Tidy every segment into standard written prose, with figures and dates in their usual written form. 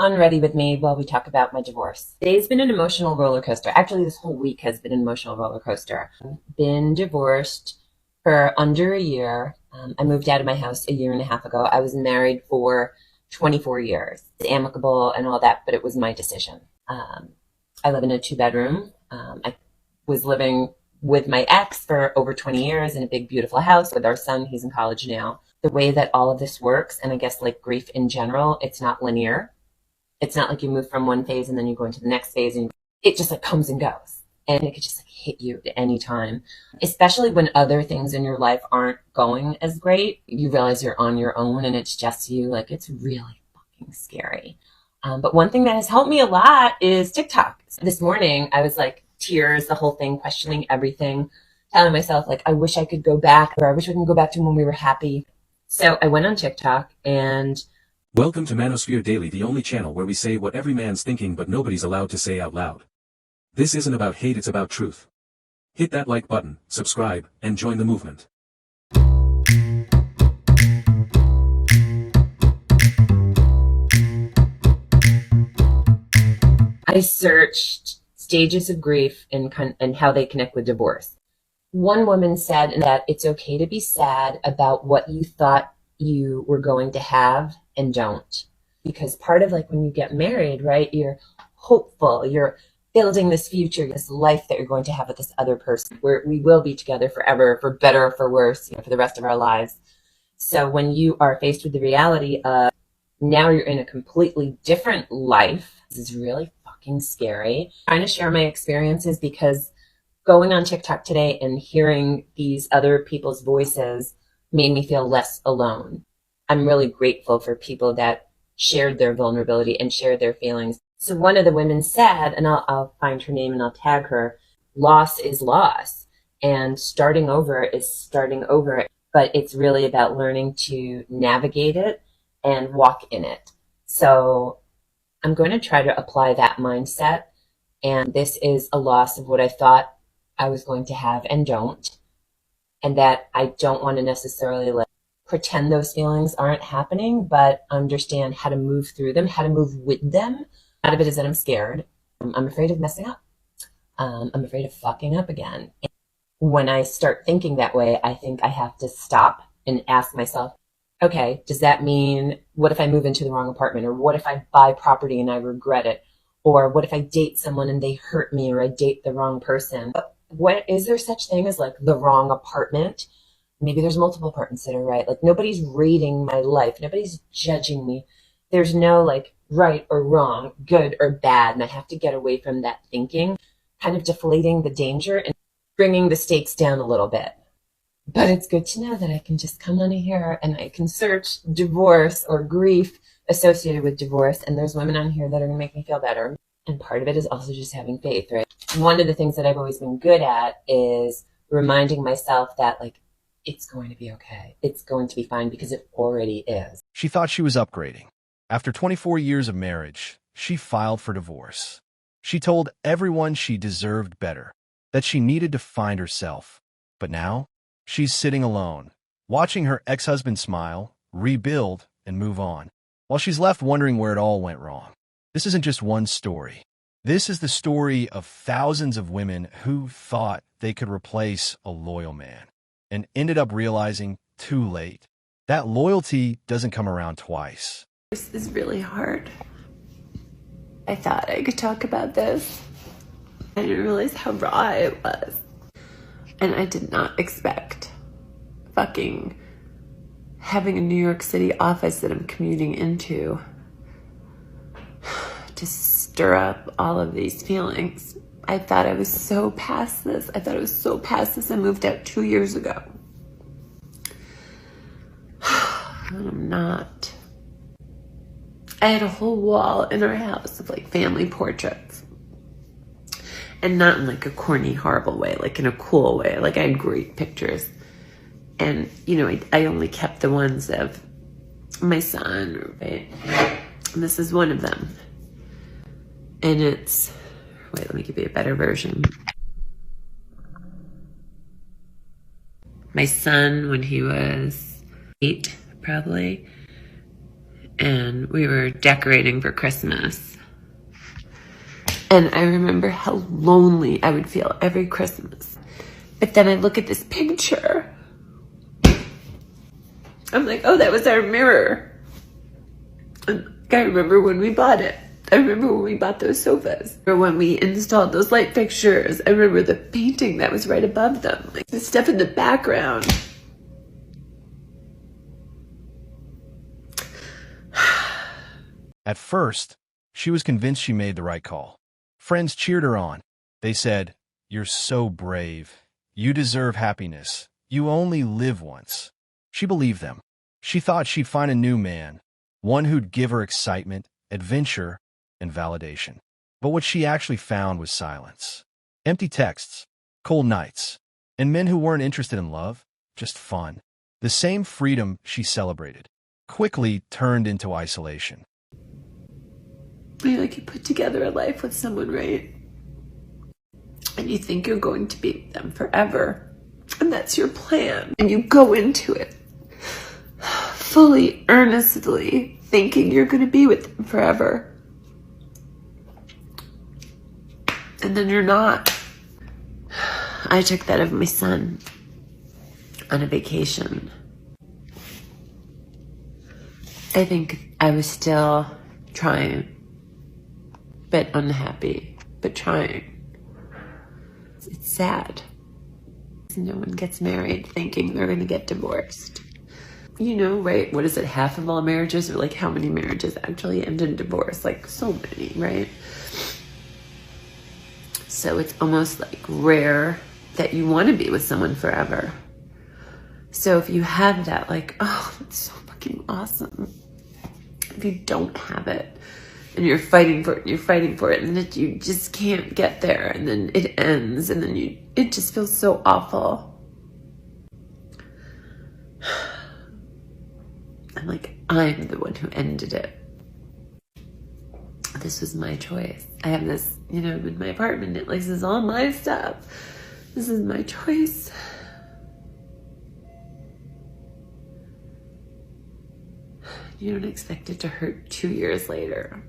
unready with me while we talk about my divorce. Today's been an emotional roller coaster. Actually, this whole week has been an emotional roller coaster. I've been divorced for under a year. I moved out of my house a year and a half ago. I was married for 24 years. It's amicable and all that, but it was my decision. I live in a 2-bedroom. I was living with my ex for over 20 years in a big, beautiful house with our son. He's in college now. The way that all of this works, and I guess like grief in general, it's not linear. It's not like you move from one phase and then you go into the next phase, and it just like comes and goes. And it could just like hit you at any time, especially when other things in your life aren't going as great. You realize you're on your own and it's just you. Like, it's really fucking scary. But one thing that has helped me a lot is TikTok. This morning, I was like tears, the whole thing, questioning everything, telling myself like, I wish I could go back, or I wish we can go back to when we were happy. So I went on TikTok and... Welcome to Manosphere Daily, the only channel where we say what every man's thinking but nobody's allowed to say out loud. This isn't about hate, it's about truth. Hit that like button, subscribe, and join the movement. I searched stages of grief and how they connect with divorce. One woman said that it's okay to be sad about what you thought you were going to have and don't. Because part of like when you get married, right, you're hopeful, you're building this future, this life that you're going to have with this other person, where we will be together forever, for better or for worse, for the rest of our lives. So when you are faced with the reality of now you're in a completely different life, this is really fucking scary. I'm trying to share my experiences because going on TikTok today and hearing these other people's voices made me feel less alone. I'm really grateful for people that shared their vulnerability and shared their feelings. So one of the women said, and I'll find her name and I'll tag her, loss is loss. And starting over is starting over. But it's really about learning to navigate it and walk in it. So I'm going to try to apply that mindset. And this is a loss of what I thought I was going to have and don't. And that I don't want to necessarily like pretend those feelings aren't happening, but understand how to move through them, how to move with them. Part of it is that I'm scared. I'm afraid of messing up. I'm afraid of fucking up again. And when I start thinking that way, I think I have to stop and ask myself, okay, does that mean, what if I move into the wrong apartment? Or what if I buy property and I regret it? Or what if I date someone and they hurt me, or I date the wrong person? What is there such thing as like the wrong apartment? Maybe there's multiple apartments that are right. Like nobody's rating my life. Nobody's judging me. There's no like right or wrong, good or bad. And I have to get away from that thinking, kind of deflating the danger and bringing the stakes down a little bit. But it's good to know that I can just come on here and I can search divorce or grief associated with divorce. And there's women on here that are going to make me feel better. And part of it is also just having faith, right? One of the things that I've always been good at is reminding myself that like, it's going to be okay. It's going to be fine because it already is. She thought she was upgrading. After 24 years of marriage, she filed for divorce. She told everyone she deserved better, that she needed to find herself. But now, she's sitting alone, watching her ex-husband smile, rebuild, and move on, while she's left wondering where it all went wrong. This isn't just one story. This is the story of thousands of women who thought they could replace a loyal man and ended up realizing too late that loyalty doesn't come around twice. This is really hard. I thought I could talk about this. I didn't realize how raw it was. And I did not expect fucking having a New York City office that I'm commuting into to stir up all of these feelings. I thought I was so past this. I thought I was so past this. I moved out 2 years ago. And I'm not. I had a whole wall in our house of like family portraits. And not in like a corny, horrible way, like in a cool way. Like I had great pictures. And, you know, I only kept the ones of my son, right? And this is one of them. And it's, wait, let me give you a better version. My son, when he was 8, probably. and we were decorating for Christmas. And I remember how lonely I would feel every Christmas. But then I look at this picture. I'm like, oh, that was our mirror. And I remember when we bought it. I remember when we bought those sofas. Or when we installed those light fixtures. I remember the painting that was right above them. Like the stuff in the background. At first, she was convinced she made the right call. Friends cheered her on. They said, "You're so brave. You deserve happiness. You only live once." She believed them. She thought she'd find a new man, one who'd give her excitement, adventure, and validation. But what she actually found was silence. Empty texts, cold nights, and men who weren't interested in love, just fun. The same freedom she celebrated quickly turned into isolation. You put together a life with someone, right? And you think you're going to be with them forever. And that's your plan. And you go into it fully, earnestly, thinking you're going to be with them forever. And then you're not. I took that of my son on a vacation. I think I was still trying, but unhappy, but trying. It's sad. No one gets married thinking they're going to get divorced. You know, right? What is it? Half of all marriages, or how many marriages actually end in divorce? So many, right? So it's almost rare that you want to be with someone forever. So if you have that, oh, that's so fucking awesome. If you don't have it, and you're fighting for it, and then you just can't get there, and then it ends, and then it just feels so awful. I'm the one who ended it. This was my choice. I have this, in my apartment, this is all my stuff. This is my choice. You don't expect it to hurt 2 years later.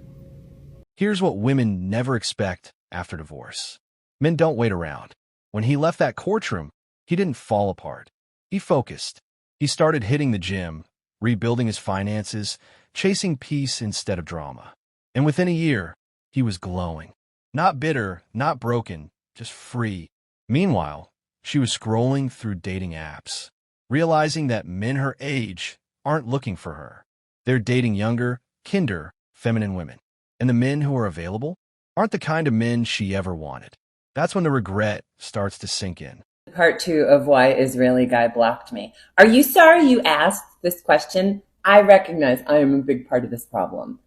Here's what women never expect after divorce. Men don't wait around. When he left that courtroom, he didn't fall apart. He focused. He started hitting the gym, rebuilding his finances, chasing peace instead of drama. And within a year, he was glowing. Not bitter, not broken, just free. Meanwhile, she was scrolling through dating apps, realizing that men her age aren't looking for her. They're dating younger, kinder, feminine women. And the men who are available aren't the kind of men she ever wanted. That's when the regret starts to sink in. Part 2 of why Israeli guy blocked me. Are you sorry you asked this question? I recognize I am a big part of this problem.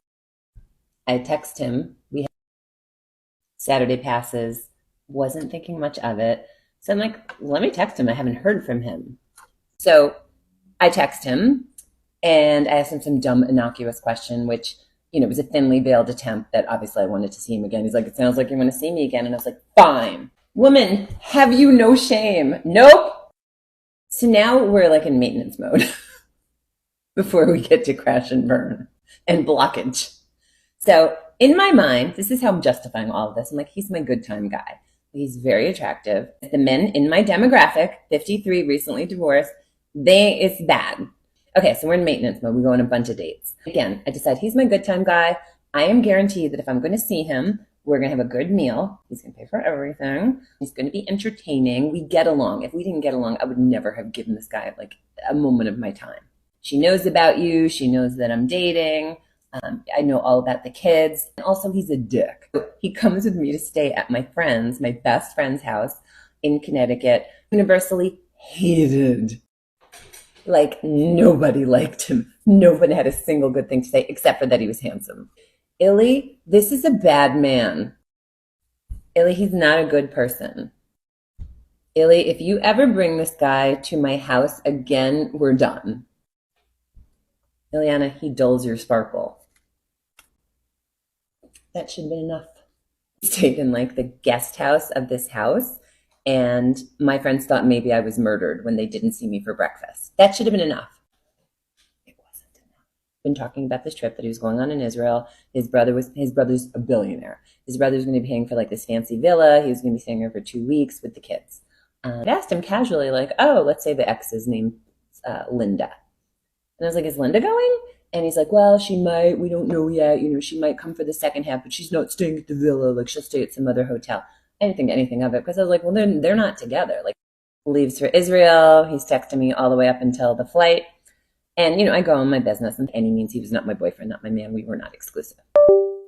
I text him. We had Saturday passes. Wasn't thinking much of it. So I'm let me text him. I haven't heard from him. So I text him and I asked him some dumb, innocuous question, which, it was a thinly veiled attempt that obviously I wanted to see him again. He's like, "It sounds like you want to see me again." And I was like, "Fine. Woman, have you no shame?" Nope. So now we're in maintenance mode before we get to crash and burn and blockage. So in my mind, this is how I'm justifying all of this. I'm he's my good time guy. He's very attractive. The men in my demographic, 53, recently divorced, it's bad. Okay, so we're in maintenance mode. We go on a bunch of dates. Again, I decide he's my good time guy. I am guaranteed that if I'm going to see him, we're going to have a good meal. He's going to pay for everything. He's going to be entertaining. We get along. If we didn't get along, I would never have given this guy a moment of my time. She knows about you. She knows that I'm dating. I know all about the kids. And also, he's a dick. He comes with me to stay at my best friend's house in Connecticut. Universally hated. Nobody liked him. Nobody had a single good thing to say, except for that he was handsome. Illy, this is a bad man. Illy, he's not a good person. Illy, if you ever bring this guy to my house again, we're done. Ileana, he dulls your sparkle. That should have been enough. I stayed in the guest house of this house, and my friends thought maybe I was murdered when they didn't see me for breakfast. That should have been enough. It wasn't enough. been talking about this trip that he was going on in Israel. His brother's a billionaire. His brother's going to be paying for like this fancy villa. He was going to be staying there for 2 weeks with the kids. I asked him casually, like, oh, let's say the ex is named Linda. And I was like, is Linda going? And he's like, well, she might. We don't know yet. She might come for the second half, but she's not staying at the villa. Like, she'll stay at some other hotel. I didn't think anything of it because I was like, well, they're not together. Like, leaves for Israel. He's texting me all the way up until the flight. And, I go on my business. And any means he was not my boyfriend, not my man. We were not exclusive.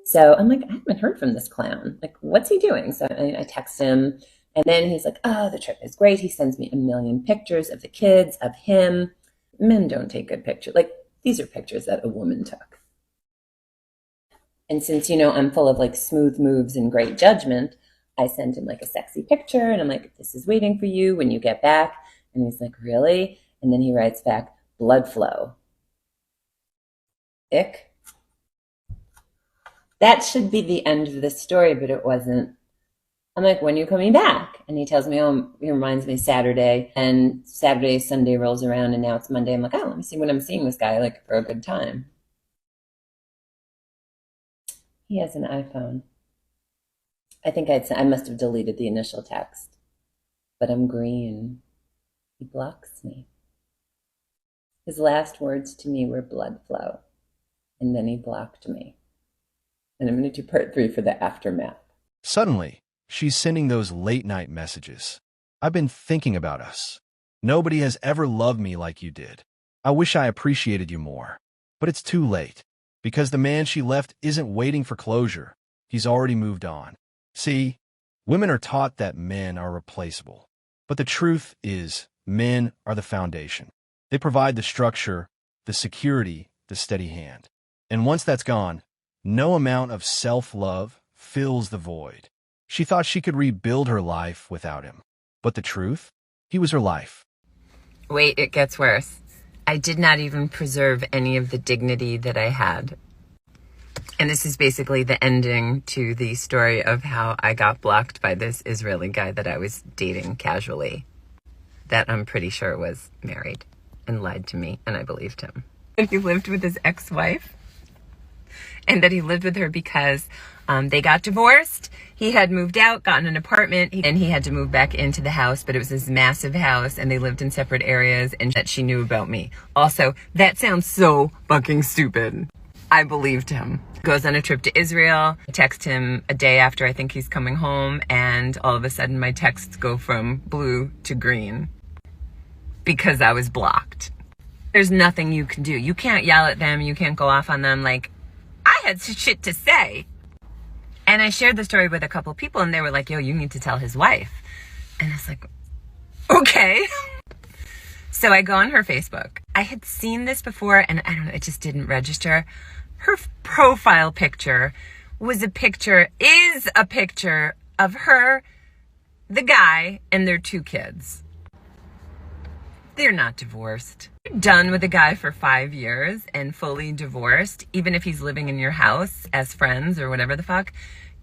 So I'm like, I haven't heard from this clown. Like, what's he doing? So I text him. And then he's like, oh, the trip is great. He sends me 1 million pictures of the kids, of him. Men don't take good pictures. Like, these are pictures that a woman took. And since, I'm full of like smooth moves and great judgment, I sent him like a sexy picture. And I'm like, this is waiting for you when you get back. And he's like, really? And then he writes back, blood flow. Ick. That should be the end of the story, but it wasn't. I'm like, when are you coming back? And he tells me, oh, he reminds me Saturday. And Sunday rolls around, and now it's Monday. I'm like, oh, let me see when I'm seeing this guy, like, for a good time. He has an iPhone. I think I must have deleted the initial text. But I'm green. He blocks me. His last words to me were blood flow. And then he blocked me. And I'm going to do part 3 for the aftermath. Suddenly, she's sending those late-night messages. I've been thinking about us. Nobody has ever loved me like you did. I wish I appreciated you more. But it's too late, because the man she left isn't waiting for closure. He's already moved on. See, women are taught that men are replaceable. But the truth is, men are the foundation. They provide the structure, the security, the steady hand. And once that's gone, no amount of self-love fills the void. She thought she could rebuild her life without him. But the truth? He was her life. Wait, it gets worse. I did not even preserve any of the dignity that I had. And this is basically the ending to the story of how I got blocked by this Israeli guy that I was dating casually, that I'm pretty sure was married and lied to me, and I believed him. And he lived with his ex-wife, and that he lived with her because they got divorced. He had moved out, gotten an apartment, and he had to move back into the house, but it was this massive house, and they lived in separate areas, and that she knew about me. Also, that sounds so fucking stupid. I believed him. Goes on a trip to Israel. I text him a day after I think he's coming home, and all of a sudden my texts go from blue to green because I was blocked. There's nothing you can do. You can't yell at them. You can't go off on them. Like, I had shit to say. And I shared the story with a couple people, and they were like, yo, you need to tell his wife. And I was like, okay. So I go on her Facebook. I had seen this before, and I don't know, it just didn't register. Her profile picture is a picture of her, the guy, and their 2 kids. They're not divorced. You're done with a guy for 5 years and fully divorced, even if he's living in your house as friends or whatever the fuck.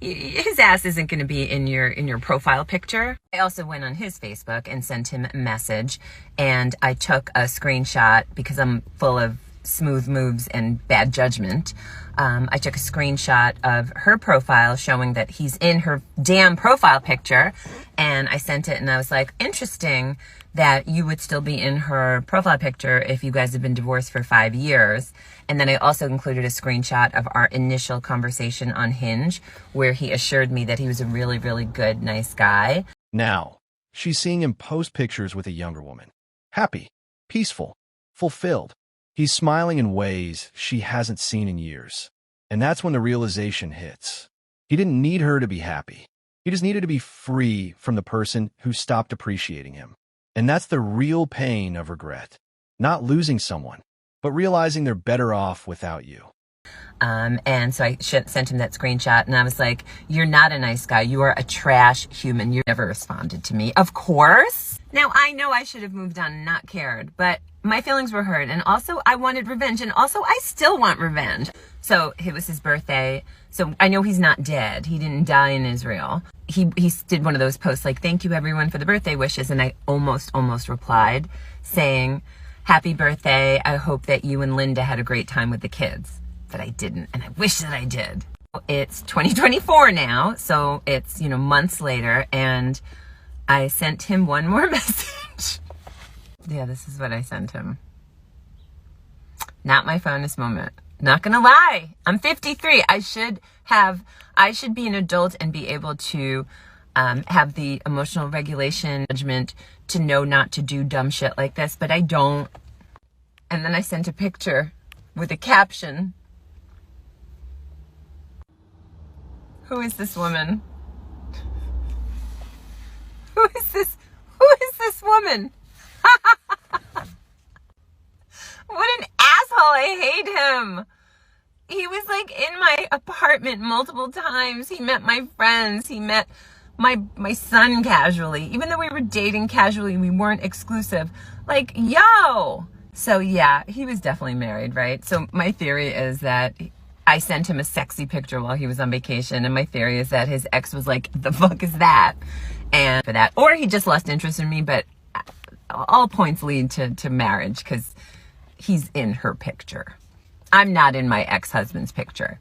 His ass isn't going to be in your profile picture. I also went on his Facebook and sent him a message, and I took a screenshot because I'm full of smooth moves and bad judgment. I took a screenshot of her profile showing that he's in her damn profile picture, and I sent it, and I was like, interesting that you would still be in her profile picture if you guys have been divorced for 5 years. And then I also included a screenshot of our initial conversation on Hinge, where he assured me that he was a really, really good, nice guy. Now, she's seeing him post pictures with a younger woman. Happy, peaceful, fulfilled. He's smiling in ways she hasn't seen in years. And that's when the realization hits. He didn't need her to be happy. He just needed to be free from the person who stopped appreciating him. And that's the real pain of regret. Not losing someone, but realizing they're better off without you. And so I sent him that screenshot, and I was like, you're not a nice guy. You are a trash human. You never responded to me. Of course. Now, I know I should have moved on and not cared, but my feelings were hurt. And also, I wanted revenge. And also, I still want revenge. So it was his birthday. So I know he's not dead. He didn't die in Israel. He did one of those posts like, thank you everyone for the birthday wishes. And I almost replied saying, happy birthday. I hope that you and Linda had a great time with the kids. But I didn't, and I wish that I did. It's 2024 now, so it's, months later, and I sent him one more message. Yeah, this is what I sent him. Not my finest moment. Not gonna lie, I'm 53. I should be an adult and be able to have the emotional regulation judgment to know not to do dumb shit like this, but I don't. And then I sent a picture with a caption. Who is this woman? Who is this woman? What an asshole. I hate him. He was like in my apartment multiple times. He met my friends. He met my son casually. Even though we were dating casually, we weren't exclusive. Like, yo. So yeah, he was definitely married, right? So my theory is that I sent him a sexy picture while he was on vacation. And my theory is that his ex was like, the fuck is that? And for that, or he just lost interest in me, but all points lead to marriage because he's in her picture. I'm not in my ex-husband's picture.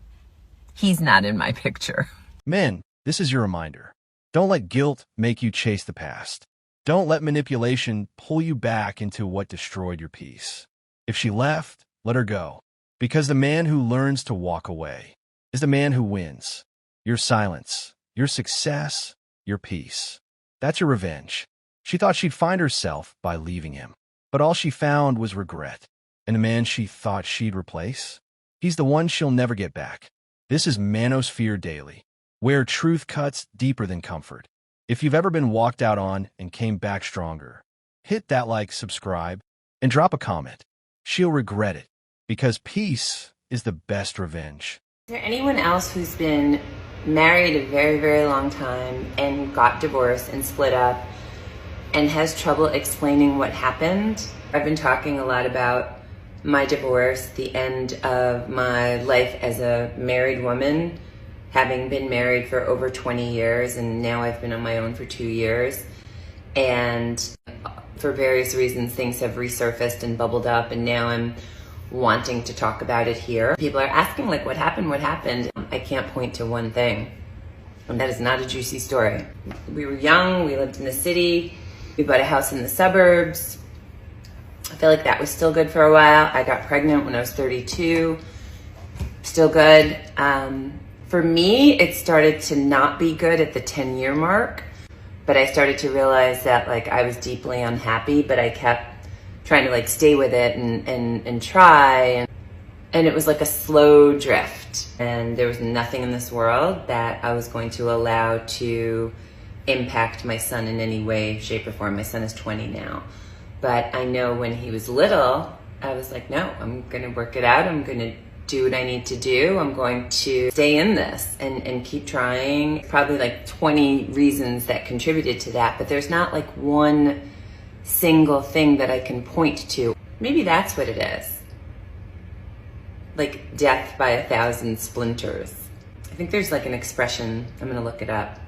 He's not in my picture. Men, this is your reminder. Don't let guilt make you chase the past. Don't let manipulation pull you back into what destroyed your peace. If she left, let her go. Because the man who learns to walk away is the man who wins. Your silence, your success, your peace. That's your revenge. She thought she'd find herself by leaving him. But all she found was regret. And the man she thought she'd replace? He's the one she'll never get back. This is Manosphere Daily, where truth cuts deeper than comfort. If you've ever been walked out on and came back stronger, hit that like, subscribe, and drop a comment. She'll regret it, because peace is the best revenge. Is there anyone else who's been married a very, very long time and got divorced and split up and has trouble explaining what happened? I've been talking a lot about my divorce, the end of my life as a married woman, having been married for over 20 years, and now I've been on my own for 2 years. And for various reasons, things have resurfaced and bubbled up, and now I'm wanting to talk about it here. People are asking, like, what happened? What happened? I can't point to one thing. And that is not a juicy story. We were young, we lived in the city, we bought a house in the suburbs. I feel like that was still good for a while. I got pregnant when I was 32. Still good. For me, it started to not be good at the 10-year mark, but I started to realize that like I was deeply unhappy, but I kept trying to like stay with it and try. And it was like a slow drift. And there was nothing in this world that I was going to allow to impact my son in any way, shape, or form. My son is 20 now. But I know when he was little, I was like, no, I'm going to work it out. I'm going to do what I need to do. I'm going to stay in this and keep trying. Probably like 20 reasons that contributed to that, but there's not like one single thing that I can point to. Maybe that's what it is. Like death by 1,000 splinters. I think there's like an expression. I'm going to look it up.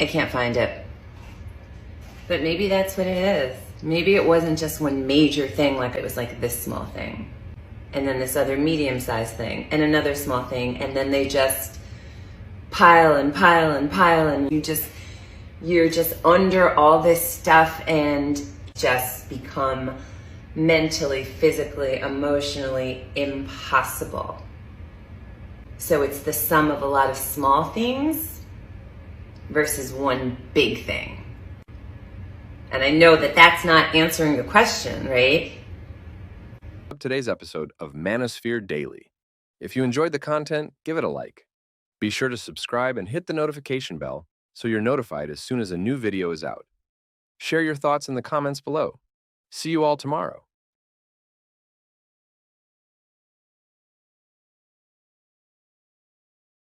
I can't find it. But maybe that's what it is. Maybe it wasn't just one major thing, like it was like this small thing. And then this other medium-sized thing, and another small thing, and then they just pile and pile and pile, and you're just under all this stuff and just become mentally, physically, emotionally impossible. So it's the sum of a lot of small things versus one big thing. And I know that that's not answering the question, right? Today's episode of Manosphere Daily. If you enjoyed the content, give it a like. Be sure to subscribe and hit the notification bell so you're notified as soon as a new video is out. Share your thoughts in the comments below. See you all tomorrow.